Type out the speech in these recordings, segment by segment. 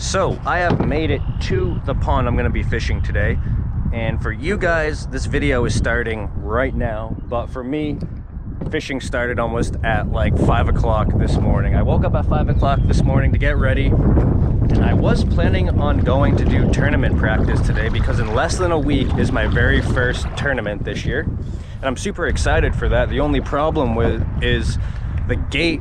So I have made it to the pond I'm going to be fishing today, and for you guys this video is starting right now, but for me fishing started almost at like 5 o'clock this morning. I woke up at 5 o'clock this morning to get ready, and I was planning on going to do tournament practice today because in less than a week is my very first tournament this year, and I'm super excited for that. The only problem is the gate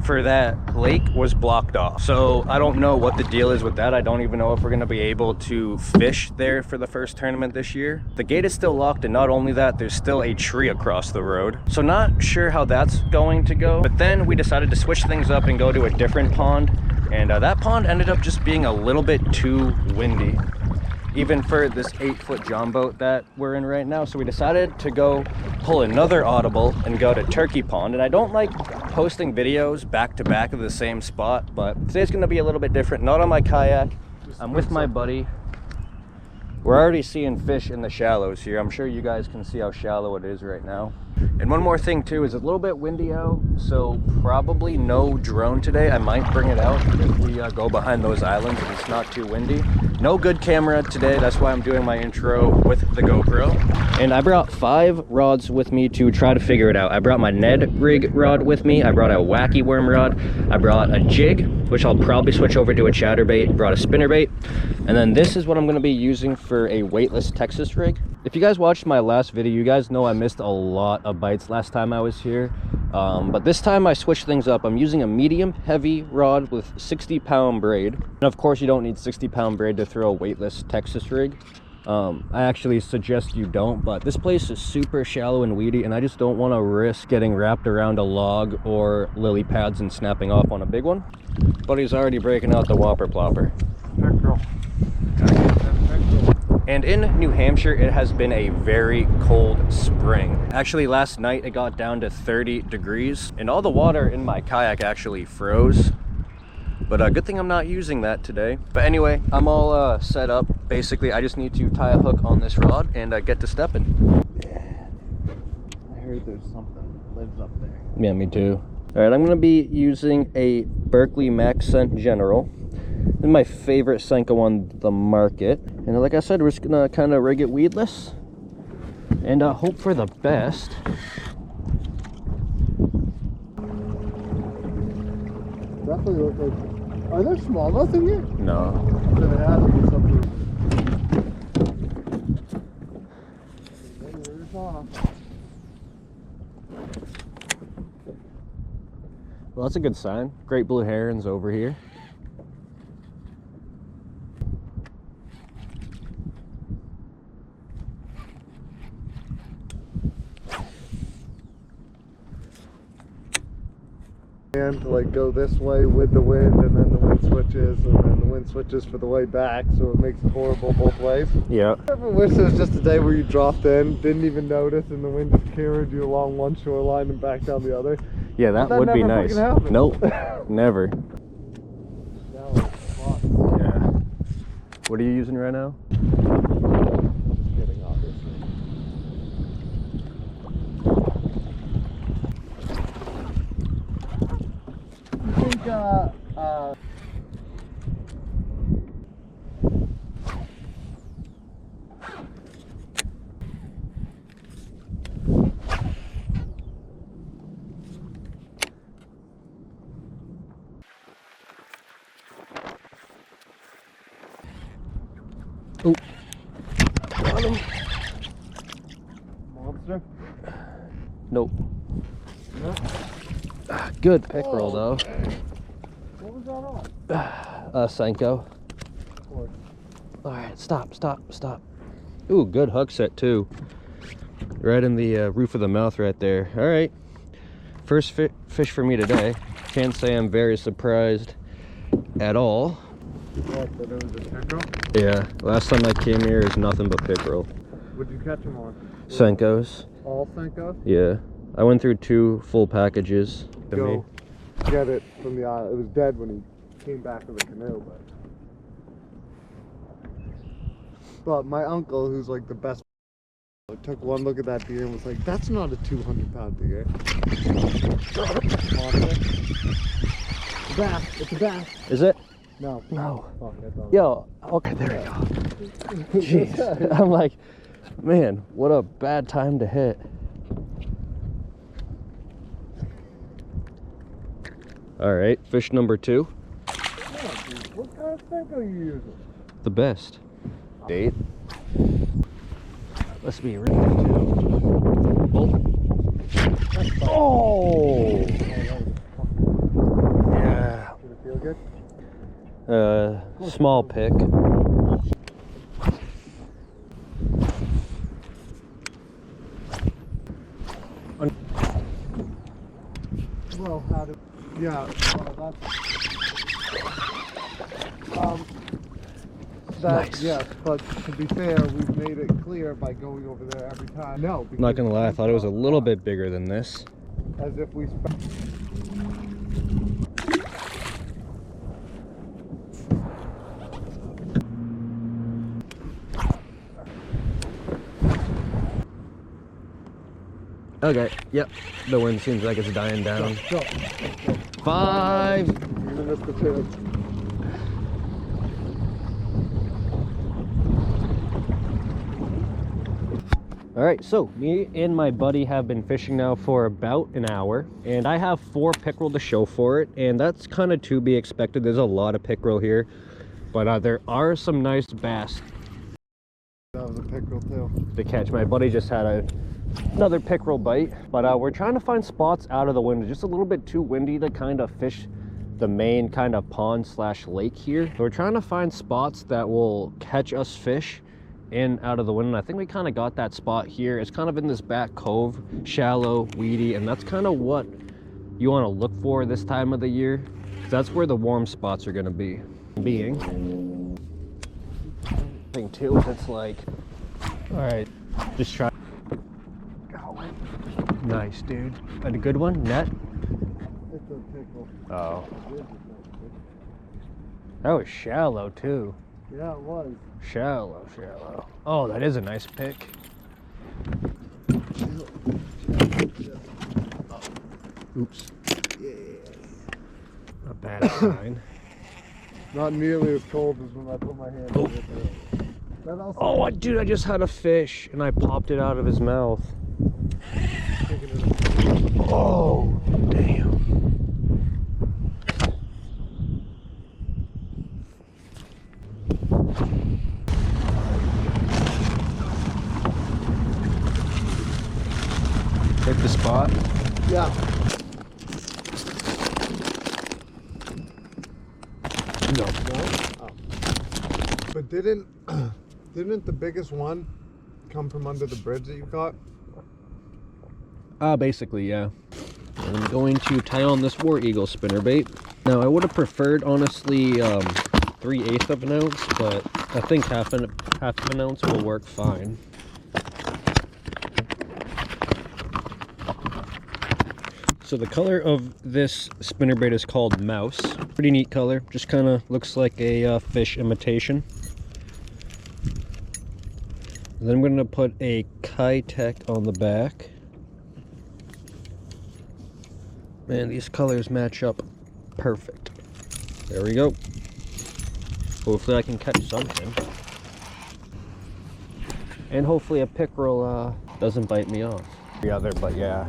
for that lake was blocked off, so I don't know what the deal is with that. I don't even know if we're going to be able to fish there for the first tournament this year. The gate is still locked, and not only that, there's still a tree across the road, so not sure how that's going to go. But then we decided to switch things up and go to a different pond, and that pond ended up just being a little bit too windy, even for this 8-foot john boat that we're in right now. So we decided to go pull another audible and go to Turkey Pond. And I don't like posting videos back to back of the same spot, but today's gonna be a little bit different. Not on my kayak, I'm with my buddy. We're already seeing fish in the shallows here. I'm sure you guys can see how shallow it is right now. And one more thing too, is it's a little bit windy out, so probably no drone today. I might bring it out if we go behind those islands and it's not too windy. No good camera today, that's why I'm doing my intro with the GoPro. And I brought 5 rods with me to try to figure it out. I brought my Ned rig rod with me, I brought a wacky worm rod, I brought a jig, which I'll probably switch over to a chatterbait, brought a spinnerbait, and then this is what I'm gonna be using for a weightless Texas rig. If you guys watched my last video, you guys know I missed a lot of bites last time I was here. But this time I switched things up. I'm using a medium heavy rod with 60-pound braid. And of course you don't need 60-pound braid to throw a weightless Texas rig. I actually suggest you don't, but this place is super shallow and weedy, and I just don't want to risk getting wrapped around a log or lily pads and snapping off on a big one. Buddy's already breaking out the whopper plopper. Pickerel. And in New Hampshire, it has been a very cold spring. Actually, last night it got down to 30 degrees, and all the water in my kayak actually froze. But good thing I'm not using that today. But anyway, I'm all set up. Basically, I just need to tie a hook on this rod and get to stepping. Yeah. I heard there's something that lives up there. Yeah, me too. All right, I'm gonna be using a Berkley Max Scent General. This is my favorite Senko on the market. And like I said, we're just gonna kind of rig it weedless and hope for the best. Definitely look like... Are there smallmouth in here? No. There has to be something. Well, that's a good sign. Great blue herons over here. And to like go this way with the wind, and then the wind switches, and then the wind switches for the way back, so it makes it horrible both ways. Yeah. I ever wish there was just a day where you dropped in, didn't even notice, and the wind just carried you along one shoreline and back down the other. Yeah, that would be nice. Nope. Never. Yeah. What are you using right now? Just kidding, obviously. I think, Oh, got him. monster? Nope. No? Good pickerel though. What was that on? Senko. Of course. All right, stop. Ooh, good hook set too. Right in the roof of the mouth right there. All right, first fish for me today. Can't say I'm very surprised at all. What, that it was a pickerel? Yeah, last time I came here is nothing but pickerel. What'd you catch them on? Senkos. All Senko? Yeah, I went through 2 full packages. Go get it from the island. It was dead when he came back with the canoe, but my uncle, who's like the best, took one look at that deer and was like, that's not a 200-pound deer. It's a bass. It's a bass. Is it? No. No. Fuck, that's all. Yo, okay, there we go. Jeez. I'm like, man, what a bad time to hit. All right, fish number 2. Yeah, dude, what kind of stick are you using? The best. Date. Let's be ready too. Oh! Yeah. Did it feel good? Small pick. Well, how did... Yeah, well, that's... Nice. Yes, but to be fair, we've made it clear by going over there every time. No, I'm not gonna lie, I thought it was a little bit bigger than this. as if we Okay, yep. The wind seems like it's dying down. Go. 5. Even if the two. All right, so me and my buddy have been fishing now for about an hour, and I have 4 pickerel to show for it, and that's kind of to be expected. There's a lot of pickerel here, but there are some nice bass That was a pickerel too. to catch. My buddy just had another pickerel bite, but we're trying to find spots out of the wind. It's just a little bit too windy to kind of fish the main kind of pond slash lake here. So we're trying to find spots that will catch us fish in out of the wind, and I think we kind of got that spot here. It's kind of in this back cove, shallow, weedy, and that's kind of what you want to look for this time of the year. That's where the warm spots are going to be. Thing too is it's like, all right, just try. Nice, dude. And a good one, net. It's a pickerel. Oh, that was shallow too. Yeah, it was. Shallow. Oh, that is a nice pick. Oops. Yeah. A bad sign. Not nearly as cold as when I put my hand in it. That also Oh, dude, I just had a fish and I popped it out of his mouth. Oh, damn. Hit the spot. Yeah. No. Oh. But didn't the biggest one come from under the bridge that you caught? Basically, yeah. I'm going to tie on this War Eagle spinnerbait. Now, I would have preferred, honestly, 3/8 of an ounce, but I think half of an ounce will work fine. So the color of this spinnerbait is called Mouse. Pretty neat color. Just kind of looks like a fish imitation. And then I'm going to put a Kitech on the back. Man, these colors match up perfect. There we go. Hopefully I can catch something. And hopefully a pickerel doesn't bite me off. The other, but yeah.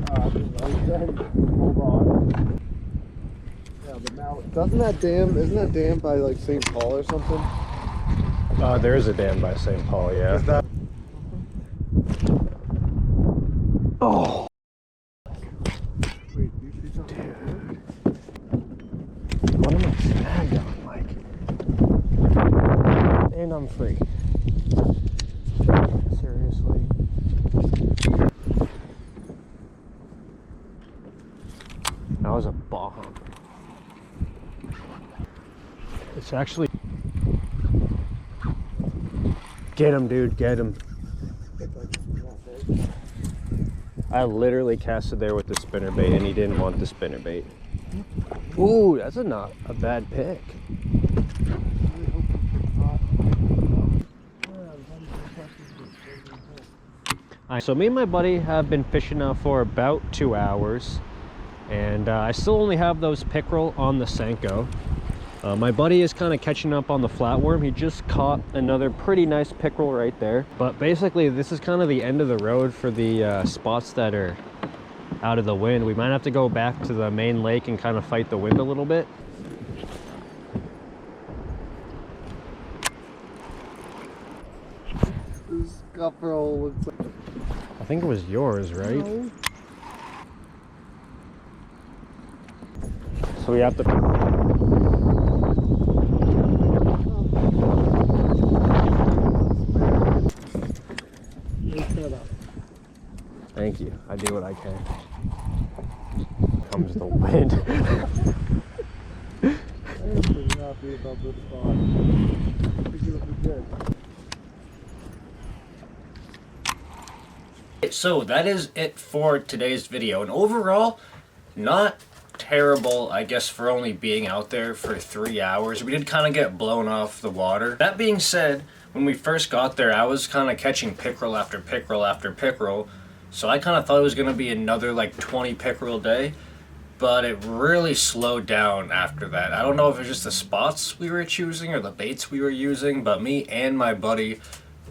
Hold on. Yeah, but now isn't that dam by like St. Paul or something? There is a dam by St. Paul, yeah. Is that Oh! wait, do you see something? Dude. What am I snagged on, like? And I'm free. Seriously. That was a bomb. It's actually... Get him, dude, get him. I literally casted there with the spinnerbait and he didn't want the spinnerbait. Ooh, that's not a bad pick. So me and my buddy have been fishing now for about 2 hours. And I still only have those pickerel on the Senko. My buddy is kind of catching up on the flatworm. He just caught another pretty nice pickerel right there. But basically, this is kind of the end of the road for the spots that are out of the wind. We might have to go back to the main lake and kind of fight the wind a little bit. This scuffle looks like... I think it was yours, right? No. So we have to... Thank you. I do what I can. Comes the wind. I'm pretty happy about this spot. I think it'll be good. So that is it for today's video, and overall, not terrible, I guess, for only being out there for 3 hours. We did kind of get blown off the water. That being said, when we first got there, I was kind of catching pickerel after pickerel after pickerel, so I kind of thought it was going to be another like 20 pickerel day, but it really slowed down after that. I don't know if it's just the spots we were choosing or the baits we were using, but me and my buddy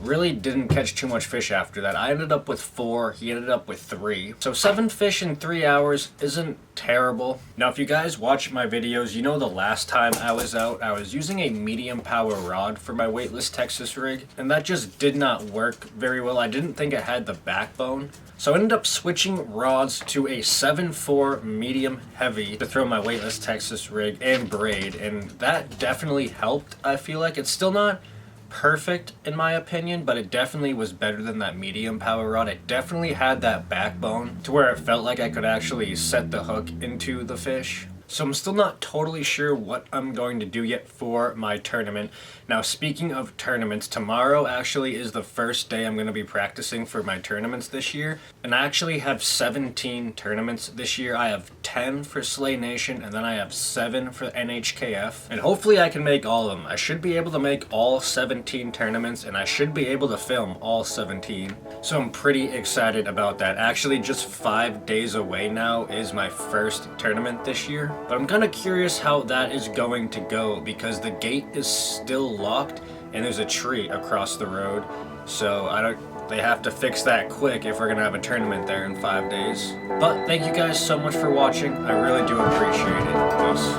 really didn't catch too much fish after that. I ended up with 4, he ended up with 3. So 7 fish in 3 hours isn't terrible. Now if you guys watch my videos, you know the last time I was out, I was using a medium power rod for my weightless Texas rig, and that just did not work very well. I didn't think it had the backbone. So I ended up switching rods to a 7.4 medium heavy to throw my weightless Texas rig and braid, and that definitely helped. I feel like it's still not perfect in my opinion, but it definitely was better than that medium power rod. It definitely had that backbone to where it felt like I could actually set the hook into the fish. So I'm still not totally sure what I'm going to do yet for my tournament. Now speaking of tournaments, tomorrow actually is the first day I'm going to be practicing for my tournaments this year. And I actually have 17 tournaments this year. I have 10 for Slay Nation, and then I have 7 for NHKF. And hopefully I can make all of them. I should be able to make all 17 tournaments, and I should be able to film all 17. So I'm pretty excited about that. Actually, just 5 days away now is my first tournament this year. But I'm kind of curious how that is going to go, because the gate is still locked and there's a tree across the road. So they have to fix that quick if we're gonna have a tournament there in 5 days. But thank you guys so much for watching. I really do appreciate it. Peace.